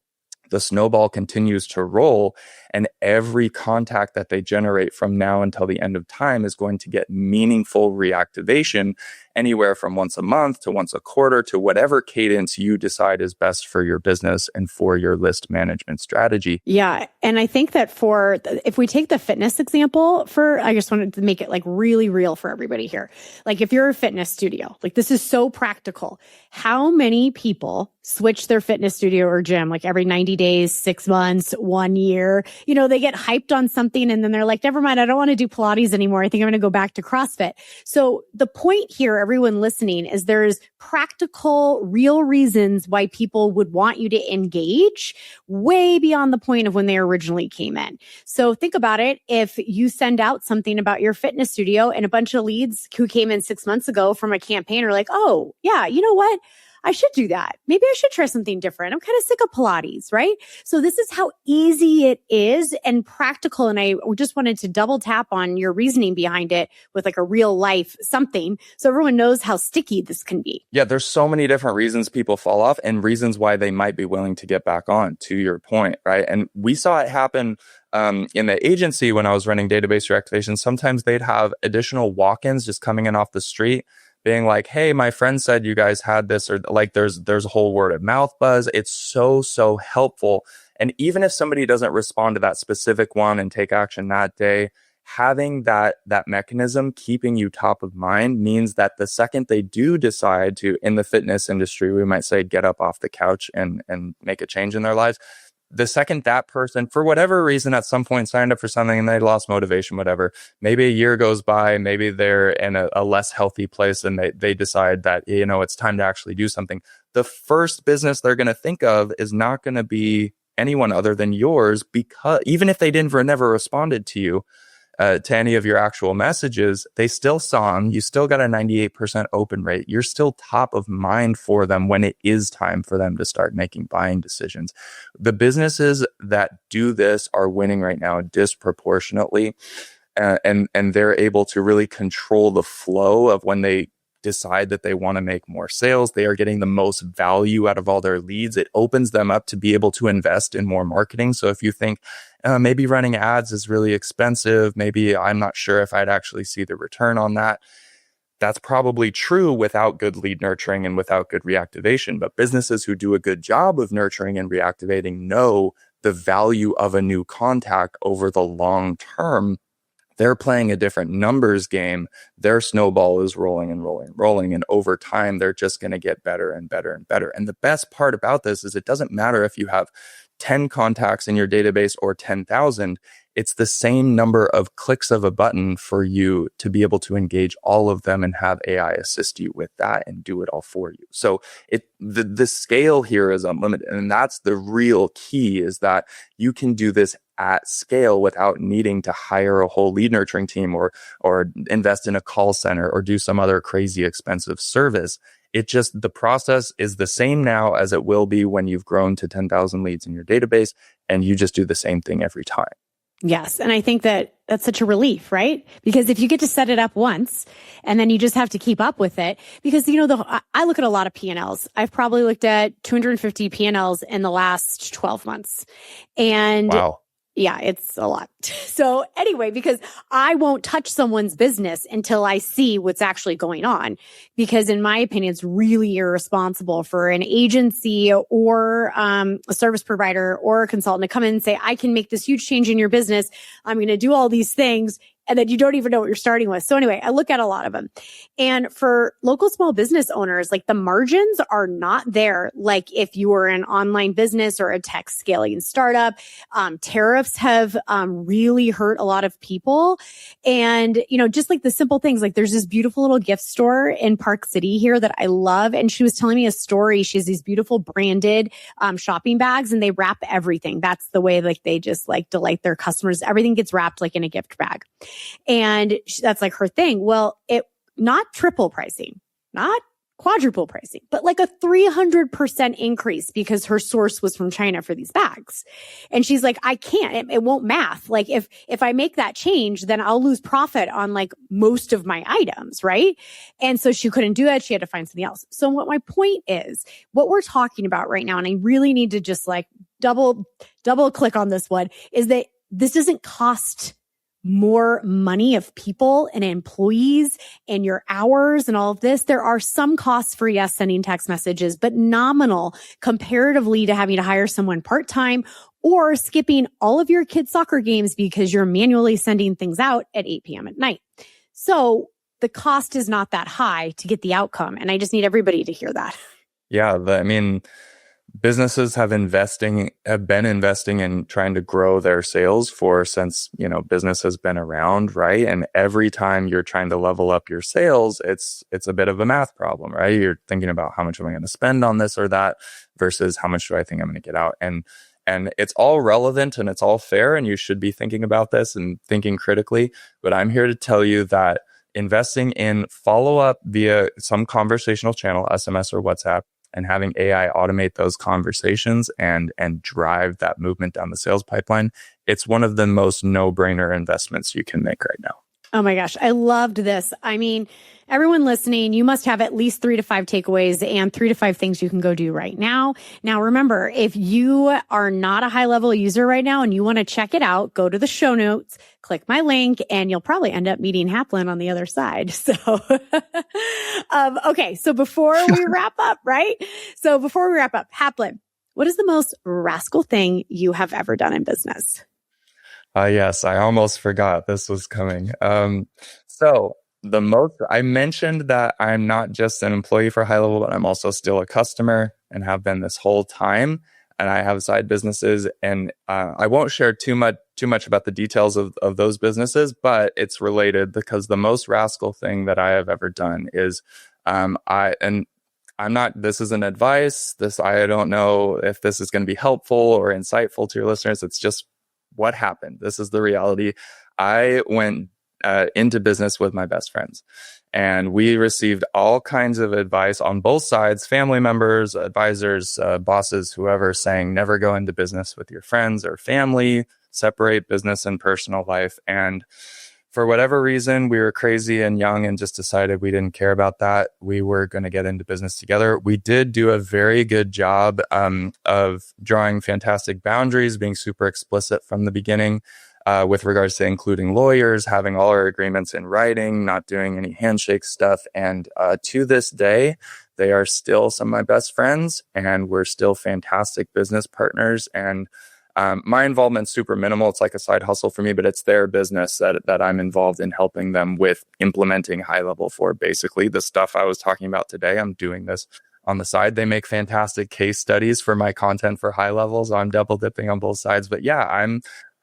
The snowball continues to roll, and every contact that they generate from now until the end of time is going to get meaningful reactivation, anywhere from once a month to once a quarter to whatever cadence you decide is best for your business and for your list management strategy. Yeah. And I think that if we take the fitness example I just wanted to make it really real for everybody here. If you're a fitness studio, this is so practical. How many people switch their fitness studio or gym every 90 days, 6 months, 1 year? They get hyped on something and then they're like, never mind, I don't want to do Pilates anymore. I think I'm going to go back to CrossFit. So the point here, everyone listening, is there's practical, real reasons why people would want you to engage way beyond the point of when they originally came in. So think about it. If you send out something about your fitness studio and a bunch of leads who came in 6 months ago from a campaign are like, oh yeah, you know what? I should do that. Maybe I should try something different. I'm kind of sick of Pilates, right? So this is how easy it is and practical. And I just wanted to double tap on your reasoning behind it with a real life something so everyone knows how sticky this can be. Yeah, there's so many different reasons people fall off and reasons why they might be willing to get back on, to your point, right? And we saw it happen in the agency when I was running database reactivation. Sometimes they'd have additional walk-ins just coming in off the street, being like, hey, my friend said you guys had this, or there's a whole word of mouth buzz. It's so helpful. And even if somebody doesn't respond to that specific one and take action that day, having that mechanism keeping you top of mind means that the second they do decide to, in the fitness industry, we might say, get up off the couch and make a change in their lives, the second that person, for whatever reason, at some point signed up for something and they lost motivation, whatever, maybe a year goes by, maybe they're in a less healthy place and they decide that, it's time to actually do something. The first business they're going to think of is not going to be anyone other than yours, because even if they never responded to you, to any of your actual messages, they still saw them. You still got a 98% open rate. You're still top of mind for them when it is time for them to start making buying decisions. The businesses that do this are winning right now disproportionately. And they're able to really control the flow of when they decide that they want to make more sales. They are getting the most value out of all their leads. It opens them up to be able to invest in more marketing. So if you think maybe running ads is really expensive, maybe I'm not sure if I'd actually see the return on that, that's probably true without good lead nurturing and without good reactivation. But businesses who do a good job of nurturing and reactivating know the value of a new contact over the long term. They're playing a different numbers game. Their snowball is rolling and rolling and rolling. And over time, they're just going to get better and better and better. And the best part about this is it doesn't matter if you have 10 contacts in your database or 10,000. It's the same number of clicks of a button for you to be able to engage all of them and have AI assist you with that and do it all for you. So the scale here is unlimited. And that's the real key, is that you can do this at scale without needing to hire a whole lead nurturing team or invest in a call center or do some other crazy expensive service. The process is the same now as it will be when you've grown to 10,000 leads in your database, and you just do the same thing every time. Yes. And I think that that's such a relief, right? Because if you get to set it up once and then you just have to keep up with it, because, I look at a lot of P&Ls. I've probably looked at 250 P&Ls in the last 12 months. And wow. Yeah, it's a lot. So anyway, because I won't touch someone's business until I see what's actually going on, because in my opinion, it's really irresponsible for an agency or a service provider or a consultant to come in and say, I can make this huge change in your business. I'm going to do all these things. And then you don't even know what you're starting with. So anyway, I look at a lot of them. And for local small business owners, like the margins are not there. Like if you were an online business or a tech scaling startup, tariffs have really hurt a lot of people. And, just like the simple things, like there's this beautiful little gift store in Park City here that I love. And she was telling me a story. She has these beautiful branded shopping bags, and they wrap everything. That's the way like they just like delight their customers. Everything gets wrapped like in a gift bag. And that's like her thing. Well, not triple pricing, not quadruple pricing, but like a 300% increase because her source was from China for these bags. And she's like, I can't, it won't math. Like if I make that change, then I'll lose profit on like most of my items. Right. And so she couldn't do that. She had to find something else. So what my point is, what we're talking about right now, and I really need to just like double click on this one, is that this doesn't cost more money of people and employees and your hours and all of this. There are some costs for, yes, sending text messages, but nominal comparatively to having to hire someone part-time or skipping all of your kids' soccer games because you're manually sending things out at 8 p.m. at night. So the cost is not that high to get the outcome. And I just need everybody to hear that. Yeah. Businesses have been investing in trying to grow their sales since business has been around, right? And every time you're trying to level up your sales, it's a bit of a math problem, right? You're thinking about how much am I going to spend on this or that versus how much do I think I'm going to get out. And it's all relevant and it's all fair, and you should be thinking about this and thinking critically. But I'm here to tell you that investing in follow-up via some conversational channel, SMS or WhatsApp, and having AI automate those conversations and drive that movement down the sales pipeline, it's one of the most no-brainer investments you can make right now. Oh my gosh, I loved this. I mean, everyone listening, you must have at least 3 to 5 takeaways and 3 to 5 things you can go do right now. Now, remember, if you are not a high-level user right now and you want to check it out, go to the show notes, click my link, and you'll probably end up meeting Haplin on the other side. So, okay. So before we wrap up, right? So before we wrap up, Haplin, what is the most rascal thing you have ever done in business? Yes, I almost forgot this was coming. So I mentioned that I'm not just an employee for High Level, but I'm also still a customer and have been this whole time. And I have side businesses, and I won't share too much about the details of those businesses, but it's related because the most Rascal thing that I have ever done is this isn't advice. I don't know if this is going to be helpful or insightful to your listeners. It's just what happened. This is the reality. I went into business with my best friends, and we received all kinds of advice on both sides, family members, advisors, bosses, whoever, saying never go into business with your friends or family, separate business and personal life. And for whatever reason, we were crazy and young and just decided we didn't care about that. We were going to get into business together. We did do a very good job of drawing fantastic boundaries, being super explicit from the beginning with regards to including lawyers, having all our agreements in writing, not doing any handshake stuff. And to this day, they are still some of my best friends, and we're still fantastic business partners. And my involvement's super minimal. It's like a side hustle for me, but it's their business that I'm involved in helping them with implementing High Level for. Basically, the stuff I was talking about today, I'm doing this on the side. They make fantastic case studies for my content for High Level, so I'm double dipping on both sides. But yeah,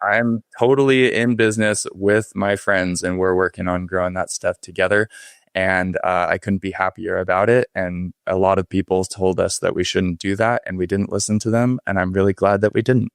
I'm totally in business with my friends, and we're working on growing that stuff together. And I couldn't be happier about it. And a lot of people told us that we shouldn't do that, and we didn't listen to them. And I'm really glad that we didn't.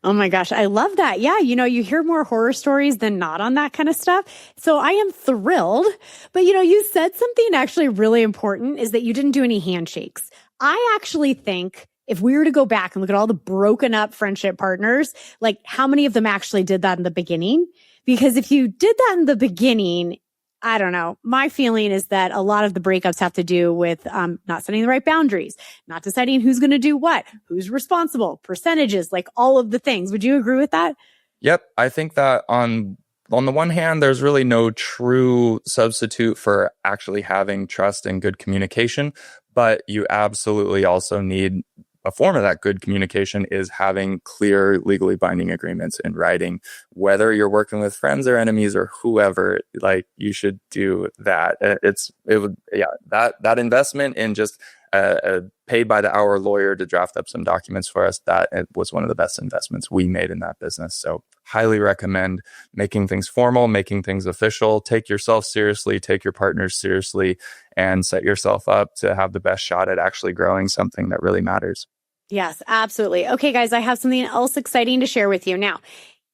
Oh my gosh, I love that. Yeah, you hear more horror stories than not on that kind of stuff. So I am thrilled. But you said something actually really important, is that you didn't do any handshakes. I actually think if we were to go back and look at all the broken up friendship partners, like how many of them actually did that in the beginning? Because if you did that in the beginning, I don't know. My feeling is that a lot of the breakups have to do with not setting the right boundaries, not deciding who's going to do what, who's responsible, percentages, like all of the things. Would you agree with that? Yep. I think that on the one hand, there's really no true substitute for actually having trust and good communication, but you absolutely also need a form of that good communication is having clear, legally binding agreements in writing. Whether you're working with friends or enemies or whoever, like, you should do that. That investment in just a paid by the hour lawyer to draft up some documents for us, that it was one of the best investments we made in that business. So highly recommend making things formal, making things official. Take yourself seriously, take your partners seriously, and set yourself up to have the best shot at actually growing something that really matters. Yes, absolutely. Okay, guys, I have something else exciting to share with you. Now,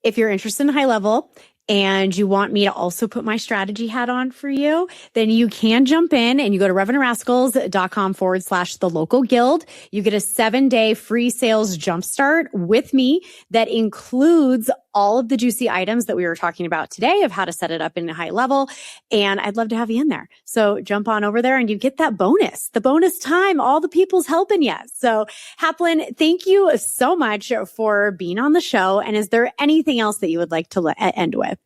if you're interested in High Level and you want me to also put my strategy hat on for you, then you can jump in and you go to revenuerascals.com/the local guild. You get a 7-day free sales jumpstart with me that includes all of the juicy items that we were talking about today of how to set it up in High Level. And I'd love to have you in there. So jump on over there and you get that bonus, the bonus time, all the people's helping you. So Haplin, thank you so much for being on the show. And is there anything else that you would like to end with?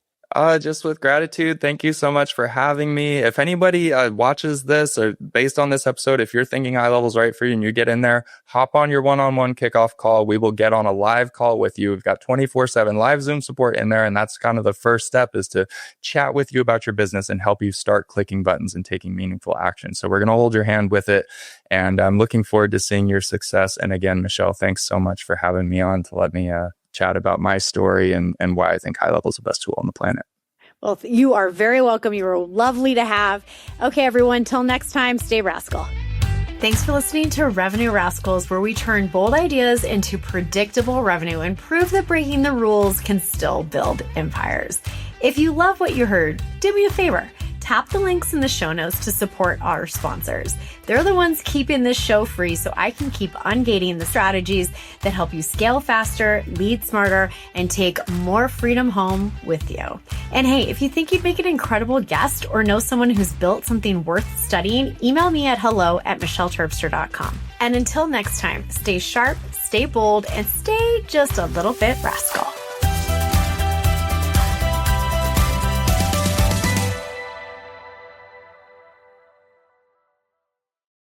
Just with gratitude. Thank you so much for having me. If anybody watches this or based on this episode, if you're thinking High Level's right for you and you get in there, hop on your one-on-one kickoff call. We will get on a live call with you. We've got 24/7 live Zoom support in there. And that's kind of the first step, is to chat with you about your business and help you start clicking buttons and taking meaningful action. So we're going to hold your hand with it. And I'm looking forward to seeing your success. And again, Michelle, thanks so much for having me on to let me chat about my story and why I think High Level is the best tool on the planet. Well, you are very welcome. You are lovely to have. Okay, everyone, till next time, stay Rascal. Thanks for listening to Revenue Rascals, where we turn bold ideas into predictable revenue and prove that breaking the rules can still build empires. If you love what you heard, do me a favor. Tap the links in the show notes to support our sponsors. They're the ones keeping this show free, so I can keep ungating the strategies that help you scale faster, lead smarter, and take more freedom home with you. And hey, if you think you'd make an incredible guest or know someone who's built something worth studying, email me at hello@michelleterpster.com. And until next time, stay sharp, stay bold, and stay just a little bit rascal.